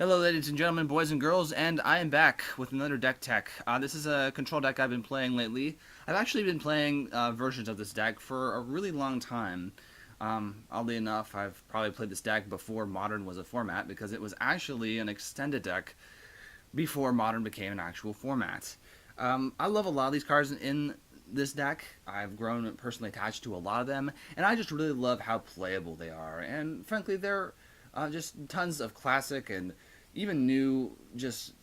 Hello ladies and gentlemen, boys and girls, and I am back with another deck tech. This is a control deck I've been playing lately. I've actually been playing versions of this deck for a really long time. Oddly enough, I've probably played this deck before Modern was a format because it was actually an extended deck before Modern became an actual format. I love a lot of these cards in this deck. I've grown personally attached to a lot of them, and I just really love how playable they are. And frankly, they're just tons of classic and even new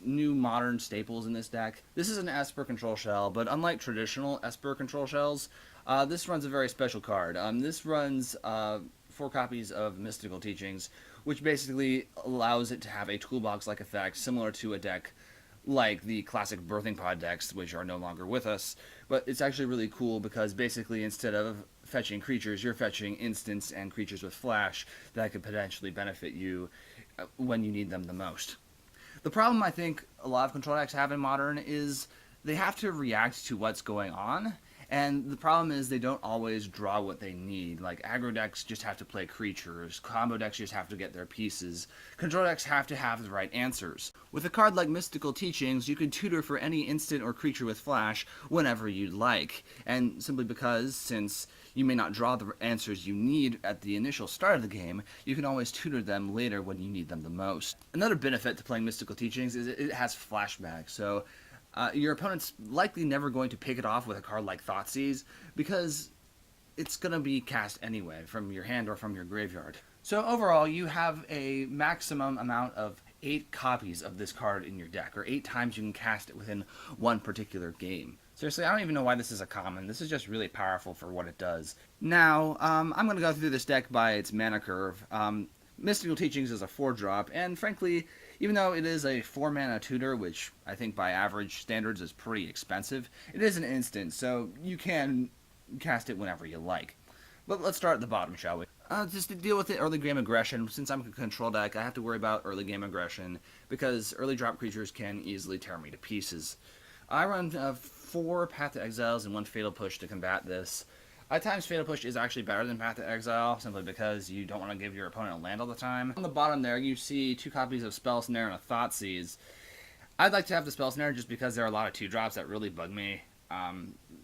modern staples in this deck. This is an Esper control shell, but unlike traditional Esper control shells, this runs a very special card. This runs 4 copies of Mystical Teachings, which basically allows it to have a toolbox-like effect similar to a deck like the classic Birthing Pod decks, which are no longer with us. But it's actually really cool because basically instead of fetching creatures, you're fetching instants and creatures with flash that could potentially benefit you when you need them the most. The problem I think a lot of control decks have in Modern is they have to react to what's going on, and the problem is they don't always draw what they need. Like aggro decks just have to play creatures, combo decks just have to get their pieces, control decks have to have the right answers. With a card like Mystical Teachings, you can tutor for any instant or creature with flash whenever you'd like, and simply because, since you may not draw the answers you need at the initial start of the game, you can always tutor them later when you need them the most. Another benefit to playing Mystical Teachings is it has flashback, so your opponent's likely never going to pick it off with a card like Thoughtseize because it's going to be cast anyway from your hand or from your graveyard. So overall, you have a maximum amount of 8 copies of this card in your deck, or 8 times you can cast it within one particular game. Seriously, I don't even know why this is a common. This is just really powerful for what it does. Now, I'm going to go through this deck by its mana curve. Mystical Teachings is a 4-drop, and frankly, even though it is a 4-mana tutor, which I think by average standards is pretty expensive, it is an instant, so you can cast it whenever you like. But let's start at the bottom, shall we? Just to deal with the early game aggression, since I'm a control deck, I have to worry about early game aggression, because early drop creatures can easily tear me to pieces. I run 4 Path to Exiles and 1 Fatal Push to combat this. At times, Fatal Push is actually better than Path to Exile, simply because you don't want to give your opponent a land all the time. On the bottom there, you see 2 copies of Spell Snare and a Thoughtseize. I'd like to have the Spell Snare just because there are a lot of 2-drops that really bug me,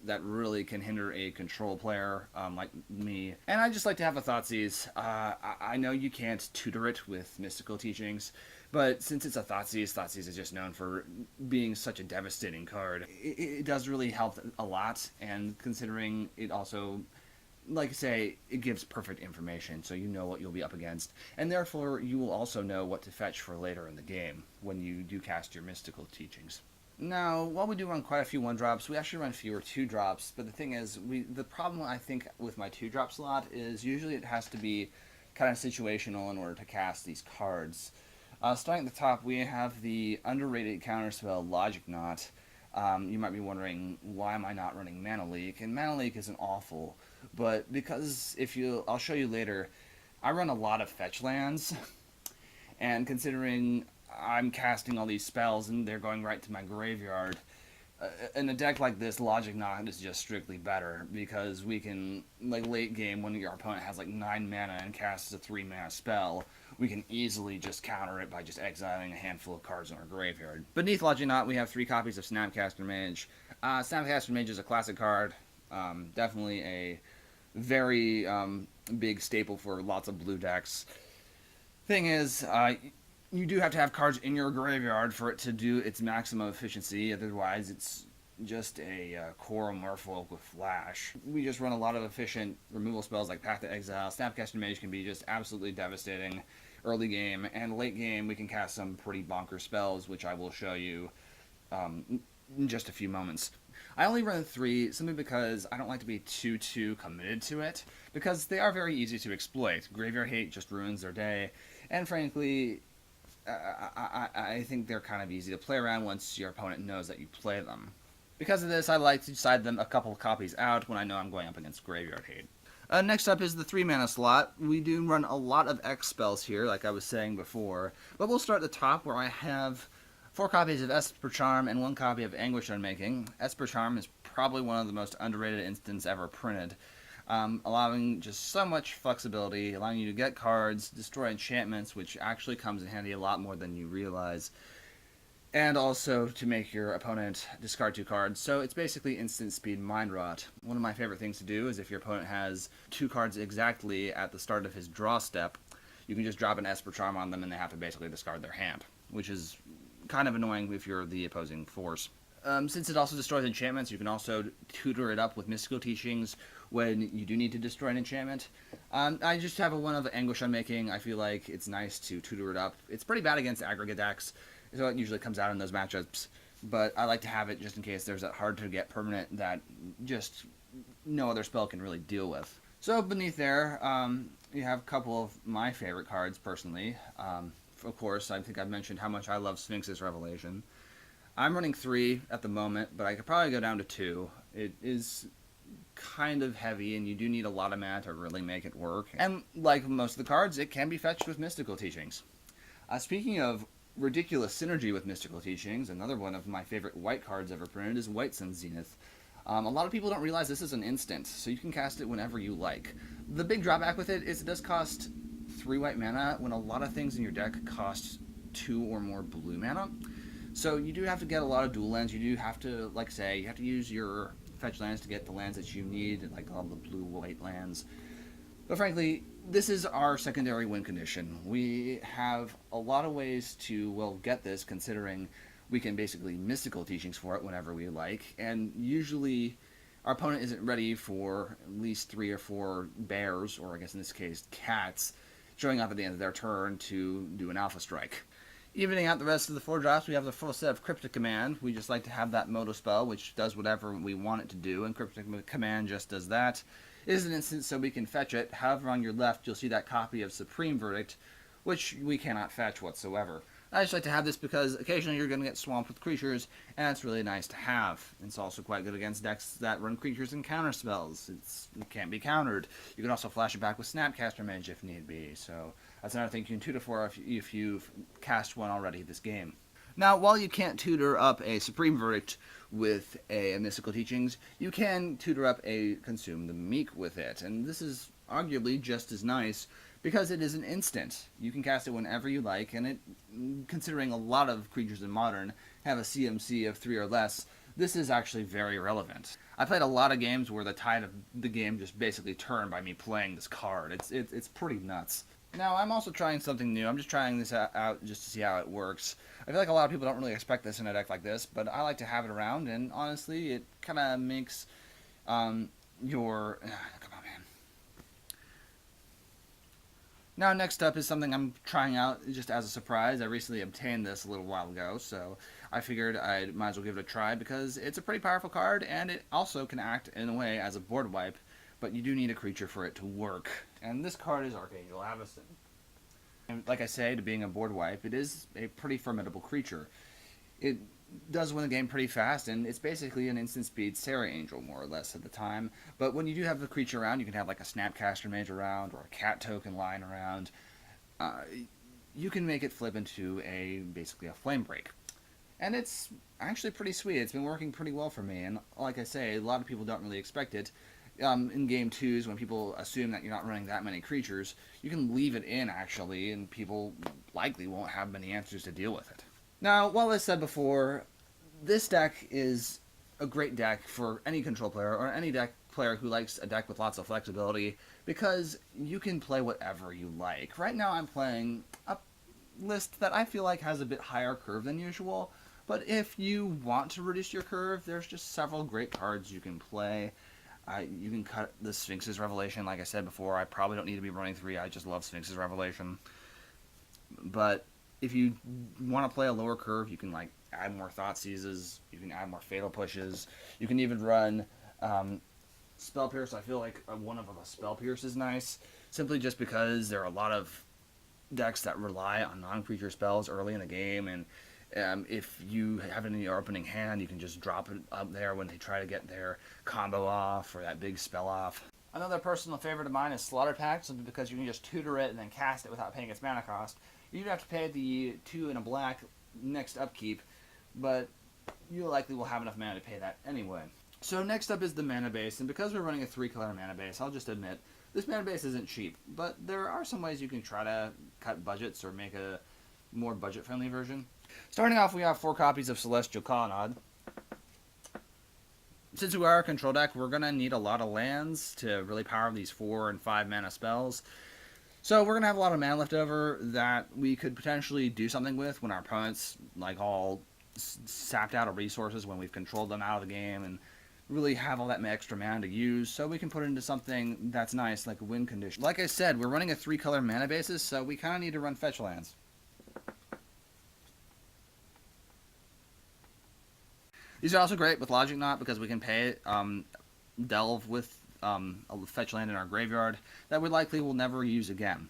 that really can hinder a control player like me. And I just like to have a Thoughtseize. I know you can't tutor it with Mystical Teachings, but since it's a Thoughtseize, Thoughtseize is just known for being such a devastating card. It does really help a lot, and considering it also, like I say, it gives perfect information, so you know what you'll be up against, and therefore you will also know what to fetch for later in the game when you do cast your Mystical Teachings. Now, while we do run quite a few 1-drops, we actually run fewer 2-drops, but the thing is, the problem I think with my 2-drop slot is usually it has to be kind of situational in order to cast these cards. Starting at the top, we have the underrated counterspell Logic Knot. You might be wondering, why am I not running Mana Leak? And Mana Leak isn't awful, but because I'll show you later, I run a lot of fetch lands, and considering I'm casting all these spells and they're going right to my graveyard, in a deck like this, Logic Knot is just strictly better, because we can, like late game, when your opponent has like 9 mana and casts a 3-mana spell, we can easily just counter it by just exiling a handful of cards in our graveyard. Beneath Logic Knot, we have 3 copies of Snapcaster Mage. Snapcaster Mage is a classic card, definitely a very big staple for lots of blue decks. Thing is, you do have to have cards in your graveyard for it to do its maximum efficiency, otherwise it's just a core Merfolk with flash. We just run a lot of efficient removal spells like Path to Exile. Snapcaster Mage can be just absolutely devastating early game, and late game we can cast some pretty bonker spells, which I will show you in just a few moments. I only run 3 simply because I don't like to be too committed to it, because they are very easy to exploit. Graveyard Hate just ruins their day, and frankly, I think they're kind of easy to play around once your opponent knows that you play them. Because of this, I like to side them a couple of copies out when I know I'm going up against Graveyard Hate. Next up is the 3-mana slot. We do run a lot of X spells here, like I was saying before, but we'll start at the top, where I have 4 copies of Esper Charm and 1 copy of Anguish Unmaking. Esper Charm is probably one of the most underrated instants ever printed. allowing just so much flexibility, allowing you to get cards, destroy enchantments, which actually comes in handy a lot more than you realize, and also to make your opponent discard 2 cards. So it's basically instant speed mind rot. One of my favorite things to do is if your opponent has 2 cards exactly at the start of his draw step, you can just drop an Esper Charm on them and they have to basically discard their hand, which is kind of annoying if you're the opposing force. Since it also destroys enchantments, you can also tutor it up with Mystical Teachings when you do need to destroy an enchantment. I just have a one of Anguish Unmaking. I feel like it's nice to tutor it up. It's pretty bad against aggregate decks, so it usually comes out in those matchups. But I like to have it just in case there's that hard-to-get permanent that just no other spell can really deal with. So beneath there, you have a couple of my favorite cards, personally. Of course, I think I've mentioned how much I love Sphinx's Revelation. I'm running 3 at the moment, but I could probably go down to 2. It is kind of heavy, and you do need a lot of mana to really make it work. And like most of the cards, it can be fetched with Mystical Teachings. Speaking of ridiculous synergy with Mystical Teachings, another one of my favorite white cards ever printed is White Sun Zenith. A lot of people don't realize this is an instant, so you can cast it whenever you like. The big drawback with it is it does cost 3 white mana when a lot of things in your deck cost 2 or more blue mana. So you do have to get a lot of dual lands. You do have to, like say, you have to use your fetch lands to get the lands that you need, like all the blue-white lands. But frankly, this is our secondary win condition. We have a lot of ways to, well, get this, considering we can basically Mystical Teachings for it whenever we like, and usually our opponent isn't ready for at least 3 or 4 bears, or I guess in this case, cats, showing up at the end of their turn to do an Alpha Strike. Evening out the rest of the 4 drops, we have the full set of Cryptic Command. We just like to have that Moto spell, which does whatever we want it to do, and Cryptic Command just does that. It is an instant, so we can fetch it. However, on your left, you'll see that copy of Supreme Verdict, which we cannot fetch whatsoever. I just like to have this because occasionally you're going to get swamped with creatures, and it's really nice to have. It's also quite good against decks that run creatures and counter spells. It can't be countered. You can also flash it back with Snapcaster Mage if need be, so that's another thing you can tutor for if you've cast one already this game. Now, while you can't tutor up a Supreme Verdict with a Mystical Teachings, you can tutor up a Consume the Meek with it, and this is arguably just as nice because it is an instant. You can cast it whenever you like, and it, considering a lot of creatures in Modern have a CMC of 3 or less, this is actually very relevant. I played a lot of games where the tide of the game just basically turned by me playing this card. It's pretty nuts. Now, I'm also trying something new. I'm just trying this out just to see how it works. I feel like a lot of people don't really expect this in a deck like this, but I like to have it around, and honestly, it kind of makes your... come on, man. Now, next up is something I'm trying out just as a surprise. I recently obtained this a little while ago, so I figured I might as well give it a try because it's a pretty powerful card, and it also can act in a way as a board wipe, but you do need a creature for it to work. And this card is Archangel Avacyn. And like I say, to being a board wipe, it is a pretty formidable creature. It does win the game pretty fast, and it's basically an instant speed Sarah Angel, more or less, at the time. But when you do have the creature around, you can have like a Snapcaster Mage around, or a cat token lying around. You can make it flip into basically a Flame Break. And it's actually pretty sweet. It's been working pretty well for me, and like I say, a lot of people don't really expect it. In Game 2s, when people assume that you're not running that many creatures, you can leave it in, actually, and people likely won't have many answers to deal with it. Now, while I said before, this deck is a great deck for any control player, or any deck player who likes a deck with lots of flexibility, because you can play whatever you like. Right now I'm playing a list that I feel like has a bit higher curve than usual, but if you want to reduce your curve, there's just several great cards you can play. You can cut the Sphinx's Revelation. Like I said before, I probably don't need to be running 3. I just love Sphinx's Revelation. But if you want to play a lower curve, you can like add more Thought Seizes. You can add more Fatal Pushes. You can even run Spell Pierce. I feel like one of a Spell Pierce is nice, simply just because there are a lot of decks that rely on non-creature spells early in the game, and if you have it in your opening hand, you can just drop it up there when they try to get their combo off or that big spell off. Another personal favorite of mine is Slaughter Pact, simply because you can just tutor it and then cast it without paying its mana cost. You do have to pay the 2 and a black next upkeep, but you likely will have enough mana to pay that anyway. So next up is the mana base, and because we're running a 3-color mana base, I'll just admit, this mana base isn't cheap, but there are some ways you can try to cut budgets or make a more budget-friendly version. Starting off, we have 4 copies of Celestial Colonnade. Since we are a control deck, we're going to need a lot of lands to really power these 4 and 5 mana spells. So we're going to have a lot of mana left over that we could potentially do something with when our opponents like all sapped out of resources, when we've controlled them out of the game and really have all that extra mana to use, so we can put it into something that's nice, like a win condition. Like I said, we're running a 3-color mana basis, so we kind of need to run fetch lands. These are also great with Logic Knot because we can pay Delve with a fetch land in our graveyard that we likely will never use again.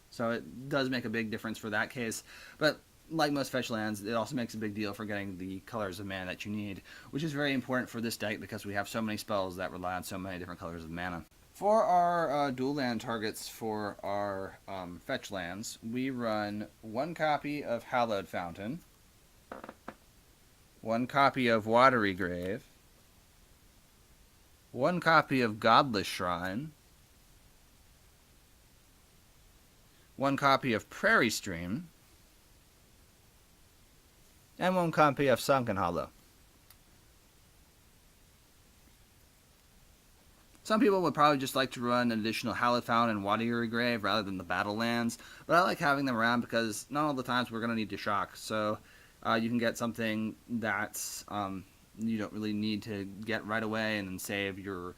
So it does make a big difference for that case, but like most fetch lands, it also makes a big deal for getting the colors of mana that you need, which is very important for this deck because we have so many spells that rely on so many different colors of mana. For our dual land targets for our fetch lands, we run 1 copy of Hallowed Fountain, 1 copy of Watery Grave, 1 copy of Godless Shrine, 1 copy of Prairie Stream, and 1 copy of Sunken Hollow. Some people would probably just like to run an additional Hallowed Fountain and Watery Grave rather than the battle lands, but I like having them around because not all the times we're going to need to shock, so you can get something that's you don't really need to get right away and then save your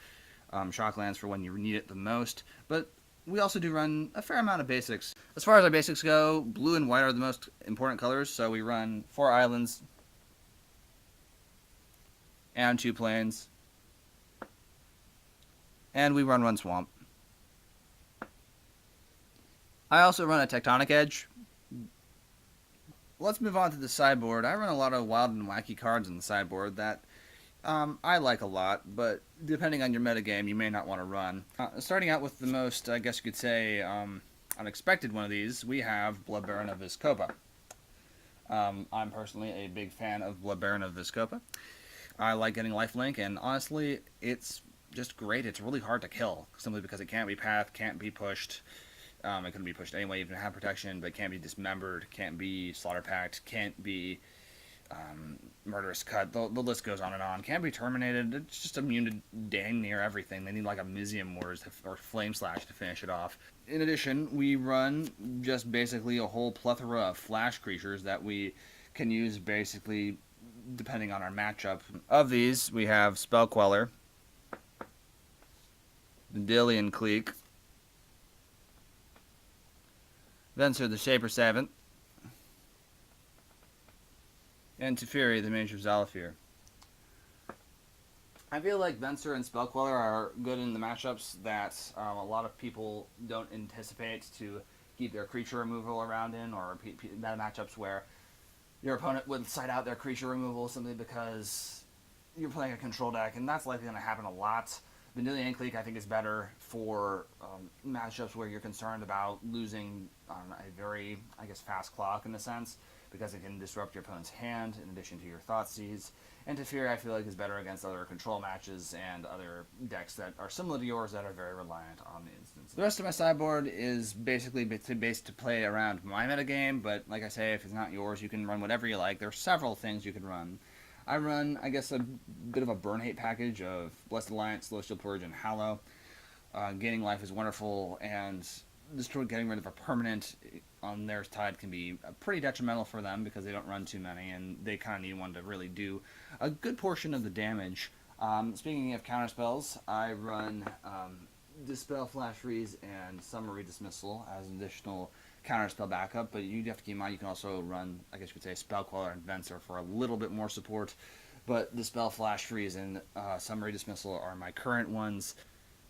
shock lands for when you need it the most. But we also do run a fair amount of basics. As far as our basics go, blue and white are the most important colors, so we run 4 islands and 2 plains, and we run 1 swamp. I also run a Tectonic Edge. Let's move on to the sideboard. I run a lot of wild and wacky cards on the sideboard that I like a lot, but depending on your metagame, you may not want to run. Starting out with the most, I guess you could say, unexpected one of these, we have Bloodbaron of Vizkopa. I'm personally a big fan of Bloodbaron of Vizkopa. I like getting lifelink, and honestly, it's just great. It's really hard to kill, simply because it can't be pathed, can't be pushed. It couldn't be pushed anyway, even have protection, but can't be dismembered, can't be slaughter packed, can't be murderous cut. The list goes on and on. Can't be terminated. It's just immune to dang near everything. They need like a Mizium Wars or Flame Slash to finish it off. In addition, we run just basically a whole plethora of flash creatures that we can use basically depending on our matchup. Of these, we have Spell Queller, Dillian Cleek, Venser the Shaper Savant, and Teferi the Mage of Zalafir. I feel like Venser and Spell Queller are good in the matchups that a lot of people don't anticipate to keep their creature removal around in, or matchups where your opponent would side out their creature removal simply because you're playing a control deck, and that's likely going to happen a lot. Vanillian Cleek, I think, is better for matchups where you're concerned about losing a very, I guess, fast clock in a sense, because it can disrupt your opponent's hand in addition to your Thoughtseize. And Teferi, I feel like, is better against other control matches and other decks that are similar to yours that are very reliant on the instance. The rest of my sideboard is basically based to play around my metagame, but like I say, if it's not yours, you can run whatever you like. There are several things you can run. I run, I guess, a bit of a burn-hate package of Blessed Alliance, Celestial Purge, and Hallow. Gaining life is wonderful, and getting rid of a permanent on their tide can be pretty detrimental for them because they don't run too many, and they kind of need one to really do a good portion of the damage. Speaking of counterspells, I run Dispel, Flash Freeze, and Summary Dismissal as an additional counterspell backup, but you have to keep in mind you can also run, I guess you could say, Spell Queller and Venser for a little bit more support, but Dispel, Flash Freeze, and Summary Dismissal are my current ones.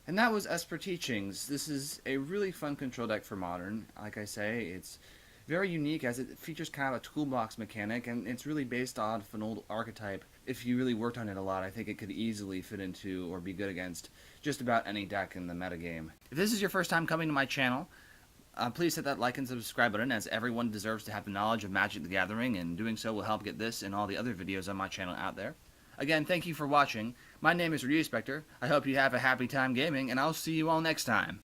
And that was Esper Teachings. This is a really fun control deck for Modern. Like I say, it's very unique as it features kind of a toolbox mechanic, and it's really based off an old archetype. If you really worked on it a lot, I think it could easily fit into or be good against just about any deck in the metagame. If this is your first time coming to my channel, please hit that like and subscribe button, as everyone deserves to have the knowledge of Magic the Gathering, and doing so will help get this and all the other videos on my channel out there. Again, thank you for watching. My name is Spectre. I hope you have a happy time gaming, and I'll see you all next time.